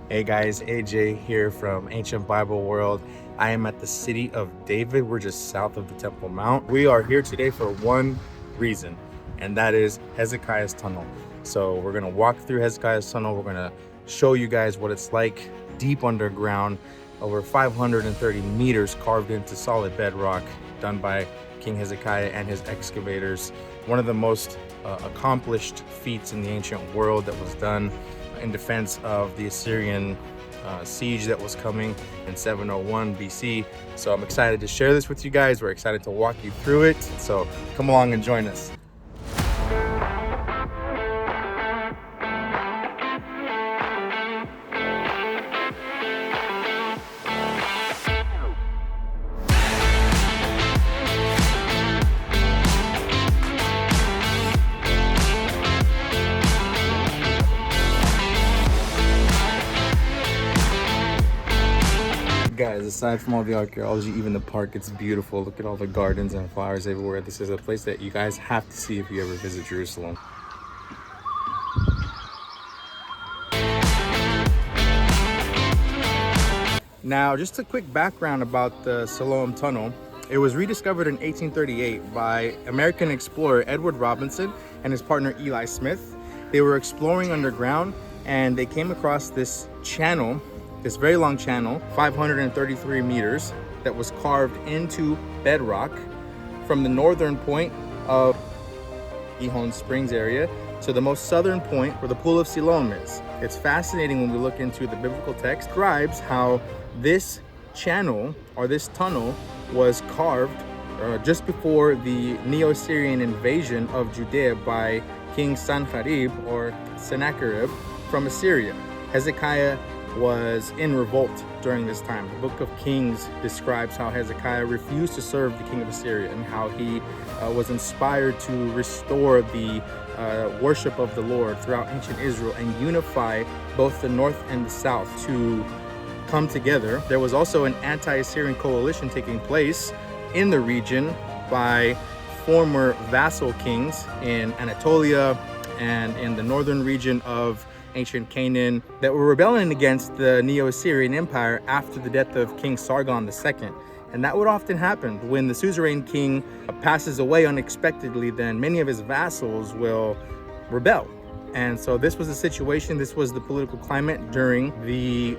Hey guys, AJ here from Ancient Bible World. I am at the city of David. We're just south of the Temple Mount. We are here today for one reason, and that is Hezekiah's Tunnel. So we're gonna walk through Hezekiah's Tunnel. We're gonna show you guys what it's like deep underground, over 530 meters carved into solid bedrock, done by King Hezekiah and his excavators. One of the most accomplished feats in the ancient world that was done in defense of the Assyrian siege that was coming in 701 BC. So I'm excited to share this with you guys. We're excited to walk you through it. So come along and join us. Guys, aside from all the archaeology, even the park, it's beautiful. Look at all the gardens and flowers everywhere. This is a place that you guys have to see if you ever visit Jerusalem. Now, just a quick background about the Siloam Tunnel. It was rediscovered in 1838 by American explorer Edward Robinson and his partner Eli Smith. They were exploring underground and they came across this channel, this very long channel, 533 meters, that was carved into bedrock from the northern point of Gihon Springs area to the most southern point where the Pool of Siloam is. It's fascinating when we look into the biblical text. It describes how this channel or this tunnel was carved just before the Neo-Assyrian invasion of Judea by King Sanherib or Sennacherib from Assyria. Hezekiah was in revolt during this time. The book of Kings describes how Hezekiah refused to serve the king of Assyria and how he was inspired to restore the worship of the Lord throughout ancient Israel and unify both the north and the south to come together. There was also an anti-Assyrian coalition taking place in the region by former vassal kings in Anatolia and in the northern region of ancient Canaan that were rebelling against the Neo-Assyrian Empire after the death of King Sargon II. And that would often happen when the suzerain king passes away unexpectedly. Then many of his vassals will rebel. And so this was the situation. This was the political climate during the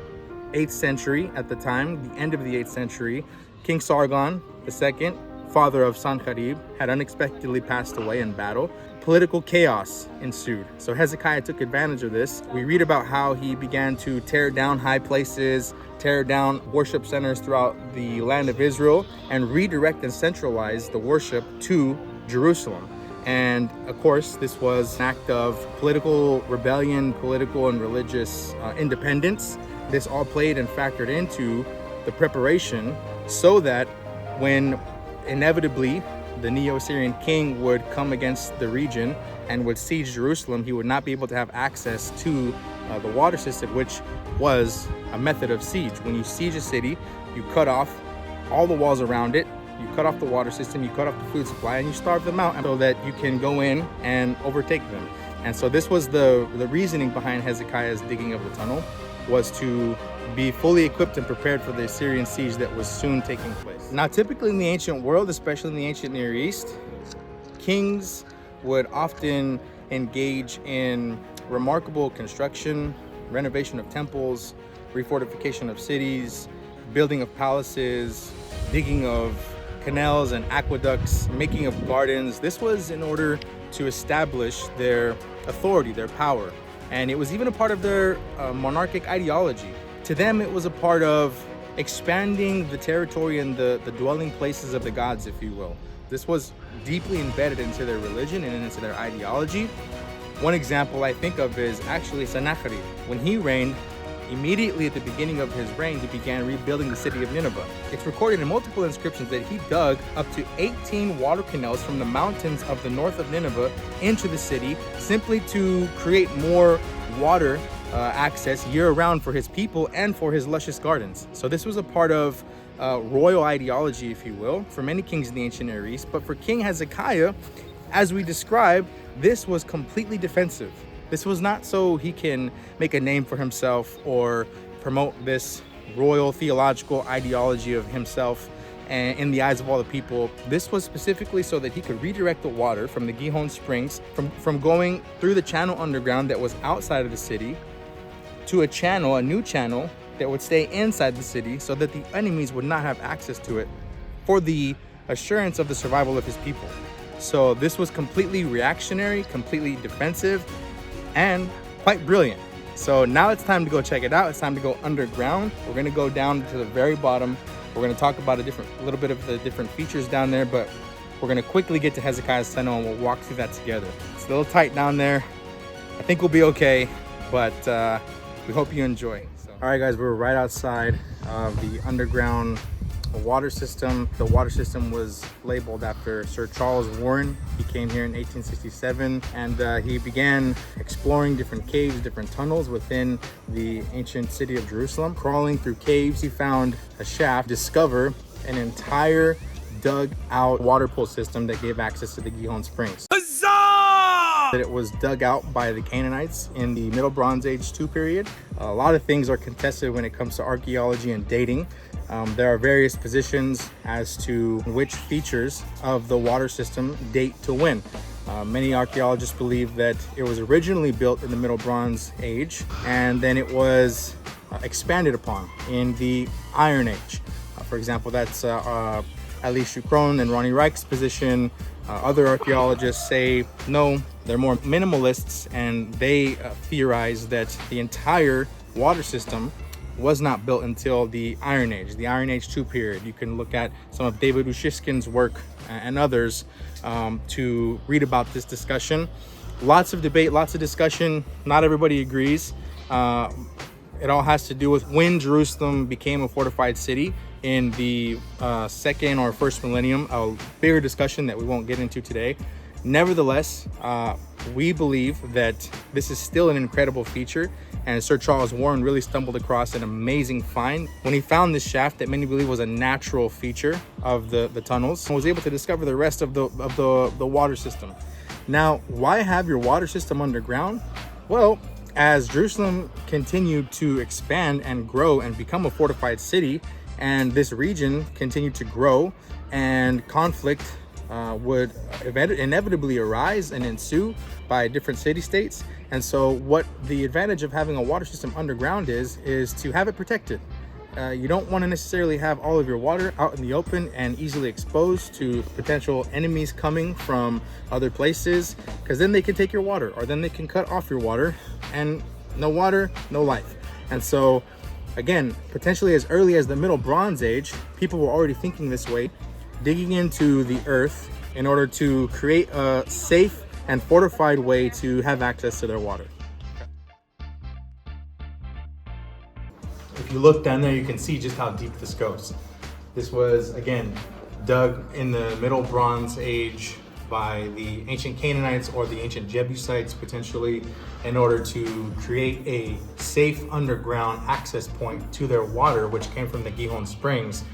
8th century at the time, the end of the 8th century. King Sargon II, father of Sanherib, had unexpectedly passed away in battle. Political chaos ensued. So Hezekiah took advantage of this. We read about how he began to tear down high places, tear down worship centers throughout the land of Israel, and redirect and centralize the worship to Jerusalem. And of course, this was an act of political rebellion, political and religious independence. This all played and factored into the preparation so that when inevitably the Neo-Assyrian king would come against the region and would siege Jerusalem, he would not be able to have access to the water system, which was a method of siege. When you siege a city, you cut off all the walls around it, you cut off the water system, you cut off the food supply, and you starve them out so that you can go in and overtake them. And so this was the reasoning behind Hezekiah's digging of the tunnel, was to be fully equipped and prepared for the Assyrian siege that was soon taking place. Now, typically in the ancient world, especially in the ancient Near East, kings would often engage in remarkable construction, renovation of temples, refortification of cities, building of palaces, digging of canals and aqueducts, making of gardens. This was in order to establish their authority, their power. And it was even a part of their monarchic ideology. To them, it was a part of expanding the territory and the dwelling places of the gods, if you will. This was deeply embedded into their religion and into their ideology. One example I think of is actually Sennacherib. When he reigned, immediately at the beginning of his reign, he began rebuilding the city of Nineveh. It's recorded in multiple inscriptions that he dug up to 18 water canals from the mountains of the north of Nineveh into the city, simply to create more water access year-round for his people and for his luscious gardens. So this was a part of royal ideology, if you will, for many kings in the ancient Near East. But for King Hezekiah, as we described, this was completely defensive. This was not so he can make a name for himself or promote this royal theological ideology of himself and in the eyes of all the people. This was specifically so that he could redirect the water from the Gihon Springs from going through the channel underground that was outside of the city to a new channel that would stay inside the city, so that the enemies would not have access to it, for the assurance of the survival of his people. So this was completely reactionary, completely defensive, and quite brilliant. So now it's time to go check it out. It's time to go underground. We're gonna go down to the very bottom. We're gonna talk about a little bit of the different features down there, but we're gonna quickly get to Hezekiah's tunnel and we'll walk through that together. It's a little tight down there. I think we'll be okay, but we hope you enjoy. All right, guys, we're right outside of the underground water system. The water system was labeled after Sir Charles Warren. He came here in 1867, and he began exploring different caves, different tunnels within the ancient city of Jerusalem. Crawling through caves, he found a shaft, discover an entire dug out water pool system that gave access to the Gihon Springs. That it was dug out by the Canaanites in the Middle Bronze Age 2 period. A lot of things are contested when it comes to archaeology and dating. There are various positions as to which features of the water system date to when. Many archaeologists believe that it was originally built in the Middle Bronze Age, and then it was expanded upon in the Iron Age. For example, that's Ali Shukron and Ronnie Reich's position. Other archaeologists say no, they're more minimalists, and they theorize that the entire water system was not built until the Iron Age, the Iron Age 2 period. You can look at some of David Ushishkin's work and others to read about this discussion. Lots of debate, lots of discussion. Not everybody agrees. It all has to do with when Jerusalem became a fortified city in the second or first millennium, a bigger discussion that we won't get into today. Nevertheless, we believe that this is still an incredible feature, and Sir Charles Warren really stumbled across an amazing find when he found this shaft that many believe was a natural feature of the tunnels, and was able to discover the rest of the water system. Now, why have your water system underground? Well, as Jerusalem continued to expand and grow and become a fortified city, and this region continued to grow, and conflict would inevitably arise and ensue by different city-states. And so what the advantage of having a water system underground is to have it protected. You don't want to necessarily have all of your water out in the open and easily exposed to potential enemies coming from other places, because then they can take your water, or then they can cut off your water, and no water, no life. And so again, potentially as early as the Middle Bronze Age, people were already thinking this way, digging into the earth in order to create a safe and fortified way to have access to their water. If you look down there, you can see just how deep this goes. This was, again, dug in the Middle Bronze Age by the ancient Canaanites or the ancient Jebusites, potentially, in order to create a safe underground access point to their water, which came from the Gihon Springs,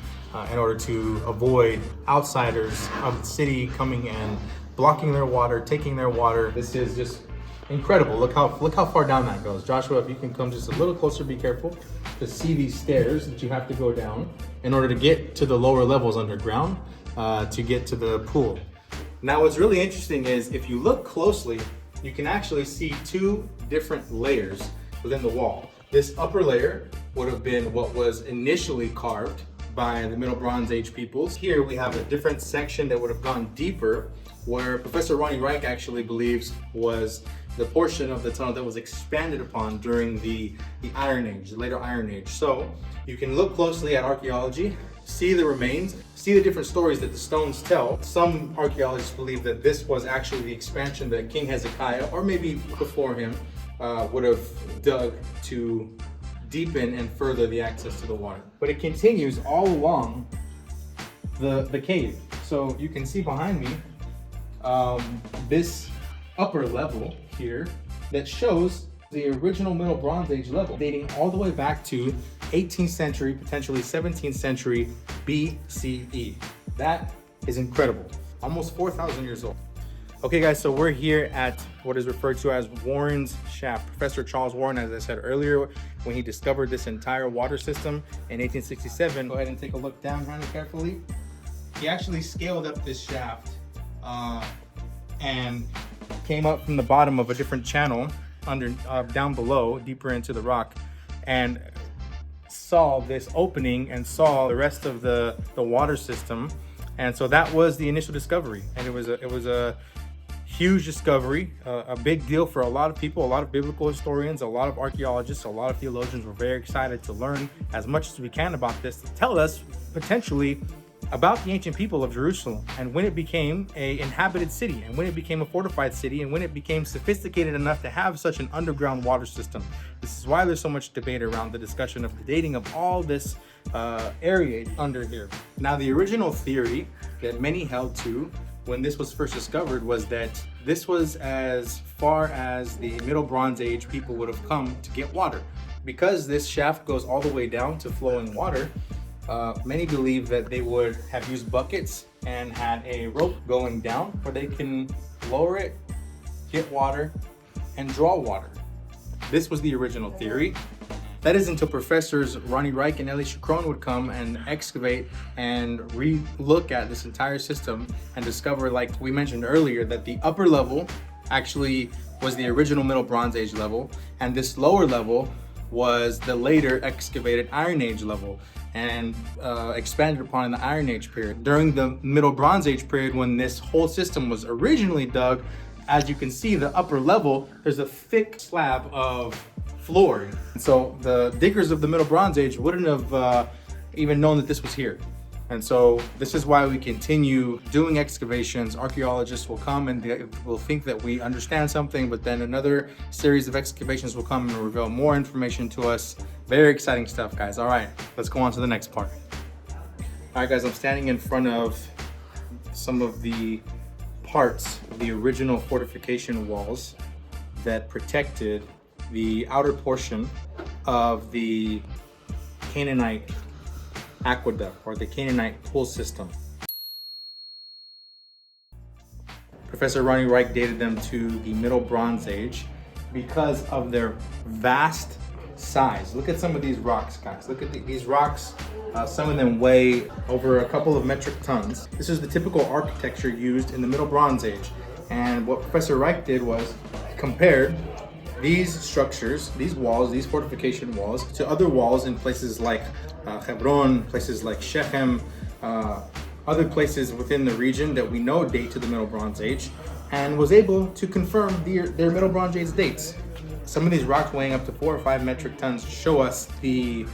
in order to avoid outsiders of the city coming in, blocking their water, taking their water. This is just incredible. Look how far down that goes. Joshua, if you can come just a little closer, be careful to see these stairs that you have to go down in order to get to the lower levels underground, to get to the pool. Now, what's really interesting is if you look closely, you can actually see two different layers within the wall. This upper layer would have been what was initially carved by the Middle Bronze Age peoples. Here we have a different section that would have gone deeper, where Professor Ronnie Reich actually believes was the portion of the tunnel that was expanded upon during the Iron Age, the later Iron Age. So you can look closely at archaeology, see the remains, see the different stories that the stones tell. Some archaeologists believe that this was actually the expansion that King Hezekiah, or maybe before him, would have dug to deepen and further the access to the water. But it continues all along the cave. So you can see behind me this upper level here that shows the original Middle Bronze Age level, dating all the way back to 18th century, potentially 17th century BCE. That is incredible. Almost 4,000 years old. Okay guys, so we're here at what is referred to as Warren's Shaft. Professor Charles Warren, as I said earlier, when he discovered this entire water system in 1867, go ahead and take a look down kind of carefully. He actually scaled up this shaft and came up from the bottom of a different channel down below, deeper into the rock, and saw this opening and saw the rest of the water system. And so that was the initial discovery, and it was a huge discovery, a big deal for a lot of people. A lot of biblical historians, a lot of archaeologists, a lot of theologians were very excited to learn as much as we can about this, to tell us potentially about the ancient people of Jerusalem and when it became an inhabited city, and when it became a fortified city, and when it became sophisticated enough to have such an underground water system. This is why there's so much debate around the discussion of the dating of all this area under here. Now, the original theory that many held to when this was first discovered was that this was as far as the Middle Bronze Age people would have come to get water. Because this shaft goes all the way down to flowing water, many believe that they would have used buckets and had a rope going down where they can lower it, get water, and draw water. This was the original theory. That is until professors Ronnie Reich and Ellie Chacron would come and excavate and re-look at this entire system and discover, like we mentioned earlier, that the upper level actually was the original Middle Bronze Age level, and this lower level was the later excavated Iron Age level, and expanded upon in the Iron Age period. During the Middle Bronze Age period, when this whole system was originally dug, as you can see, the upper level, there's a thick slab of flooring. So the diggers of the Middle Bronze Age wouldn't have even known that this was here. And so this is why we continue doing excavations. Archaeologists will come and they will think that we understand something, but then another series of excavations will come and reveal more information to us. Very exciting stuff, guys. All right, let's go on to the next part. All right, guys, I'm standing in front of some of the parts of the original fortification walls that protected the outer portion of the Canaanite aqueduct, or the Canaanite pool system. Professor Ronnie Reich dated them to the Middle Bronze Age because of their vast size. Look at some of these rocks, guys. Look at these rocks. Some of them weigh over a couple of metric tons. This is the typical architecture used in the Middle Bronze Age. And what Professor Reich did was compared these structures, these walls, these fortification walls, to other walls in places like Hebron, places like Shechem, other places within the region that we know date to the Middle Bronze Age, and was able to confirm their Middle Bronze Age dates. Some of these rocks weighing up to 4 or 5 metric tons show us the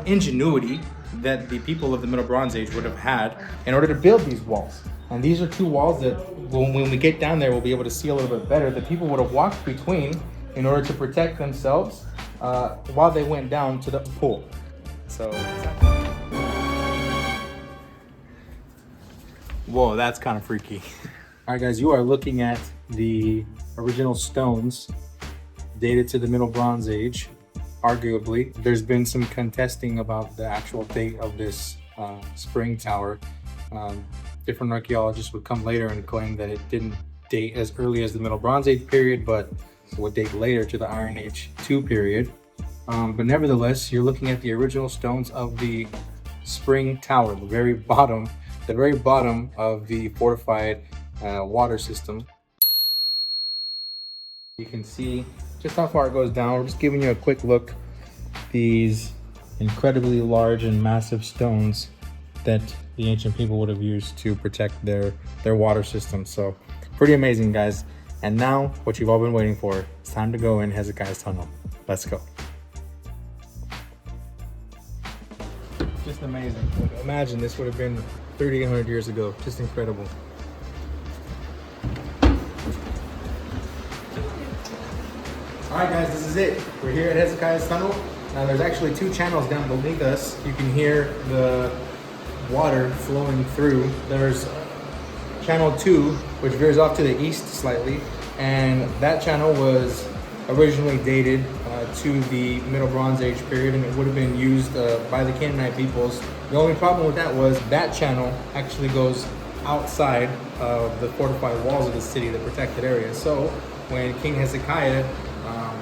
ingenuity that the people of the Middle Bronze Age would have had in order to build these walls. And these are two walls that when we get down there, we'll be able to see a little bit better. The people would have walked between in order to protect themselves while they went down to the pool. So, whoa, that's kind of freaky. All right, guys, you are looking at the original stones dated to the Middle Bronze Age. Arguably, there's been some contesting about the actual date of this spring tower. Different archaeologists would come later and claim that it didn't date as early as the Middle Bronze Age period, but would date later to the Iron Age 2 period. But nevertheless, you're looking at the original stones of the spring tower, the very bottom of the fortified water system. You can see just how far it goes down. We're just giving you a quick look. These incredibly large and massive stones that the ancient people would have used to protect their water system. So pretty amazing, guys. And now what you've all been waiting for, it's time to go in Hezekiah's tunnel. Let's go. Just amazing. Imagine this would have been 3,800 years ago. Just incredible. All right, guys, this is it. We're here at Hezekiah's tunnel. Now there's actually 2 channels down beneath us. You can hear the water flowing through. There's channel 2, which veers off to the east slightly, and that channel was originally dated to the Middle Bronze Age period, and it would have been used by the Canaanite peoples. The only problem with that was that channel actually goes outside of the fortified walls of the city, the protected area. So when King Hezekiah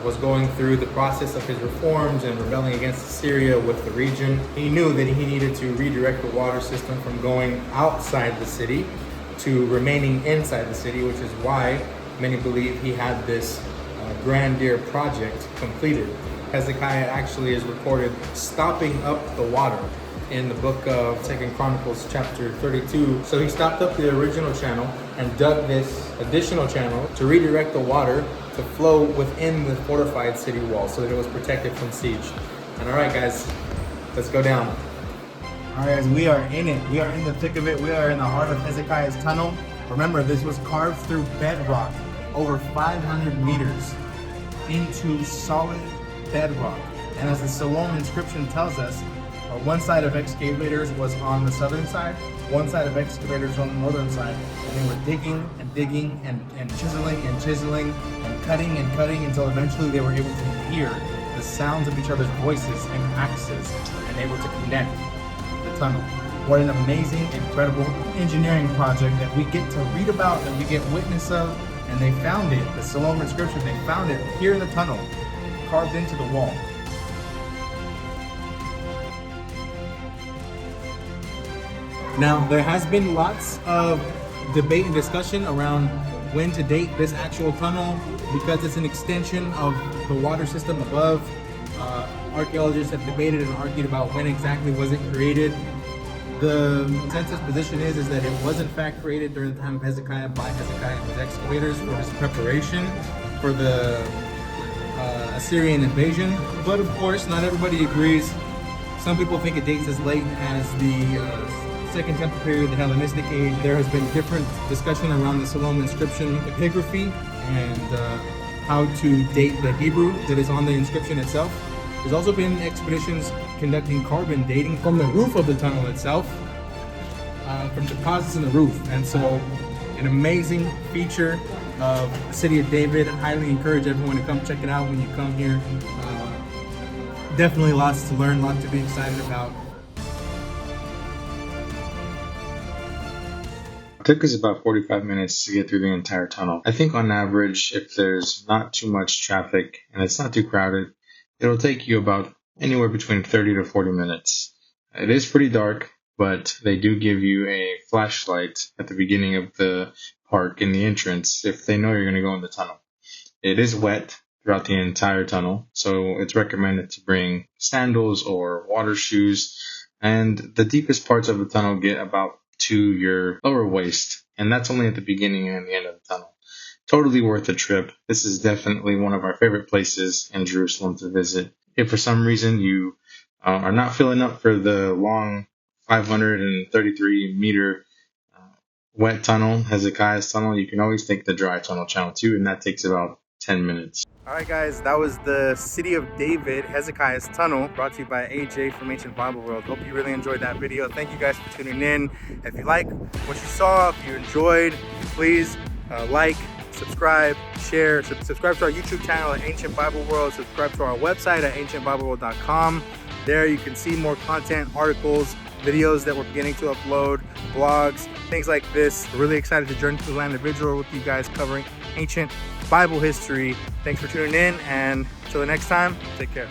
was going through the process of his reforms and rebelling against Assyria with the region, he knew that he needed to redirect the water system from going outside the city to remaining inside the city, which is why many believe he had this grandeur project completed. Hezekiah actually is recorded stopping up the water in the book of 2 Chronicles chapter 32. So he stopped up the original channel and dug this additional channel to redirect the water to flow within the fortified city wall so that it was protected from siege. And all right, guys, let's go down. All right, guys, we are in it. We are in the thick of it. We are in the heart of Hezekiah's tunnel. Remember, this was carved through bedrock over 500 meters into solid bedrock. And as the Siloam inscription tells us, one side of excavators was on the southern side, one side of excavators on the northern side, and they were digging and digging and chiseling and chiseling and cutting until eventually they were able to hear the sounds of each other's voices and axes and able to connect the tunnel. What an amazing, incredible engineering project that we get to read about, that we get witness of, and they found it, the Siloam inscription, they found it here in the tunnel, carved into the wall. Now, there has been lots of debate and discussion around when to date this actual tunnel because it's an extension of the water system above. Archaeologists have debated and argued about when exactly was it created. The consensus position is that it was in fact created during the time of Hezekiah by Hezekiah and his excavators for his preparation for the Assyrian invasion. But of course, not everybody agrees. Some people think it dates as late as the Second Temple period, the Hellenistic age. There has been different discussion around the Siloam inscription epigraphy and how to date the Hebrew that is on the inscription itself. There's also been expeditions conducting carbon dating from the roof of the tunnel itself, from deposits in the roof. And so an amazing feature of the city of David. I highly encourage everyone to come check it out when you come here. Definitely lots to learn, lots to be excited about. It took us about 45 minutes to get through the entire tunnel. I think on average, if there's not too much traffic and it's not too crowded, it'll take you about anywhere between 30 to 40 minutes. It is pretty dark, but they do give you a flashlight at the beginning of the park in the entrance if they know you're going to go in the tunnel. It is wet throughout the entire tunnel, so it's recommended to bring sandals or water shoes, and the deepest parts of the tunnel get about to your lower waist, and that's only at the beginning and the end of the tunnel. Totally worth the trip. This is definitely one of our favorite places in Jerusalem to visit. If for some reason you are not filling up for the long 533 meter wet tunnel, Hezekiah's tunnel, you can always take the dry tunnel channel too, and that takes about 10 minutes. All right, guys, that was the City of David, Hezekiah's Tunnel, brought to you by AJ from Ancient Bible World. Hope you really enjoyed that video. Thank you guys for tuning in. If you like what you saw, if you enjoyed, please like, subscribe, share, subscribe to our YouTube channel at Ancient Bible World, subscribe to our website at ancientbibleworld.com. There you can see more content, articles, videos that we're beginning to upload, blogs, things like this. We're really excited to journey through the land of Israel with you guys, covering ancient Bible history. Thanks for tuning in, and until the next time, take care.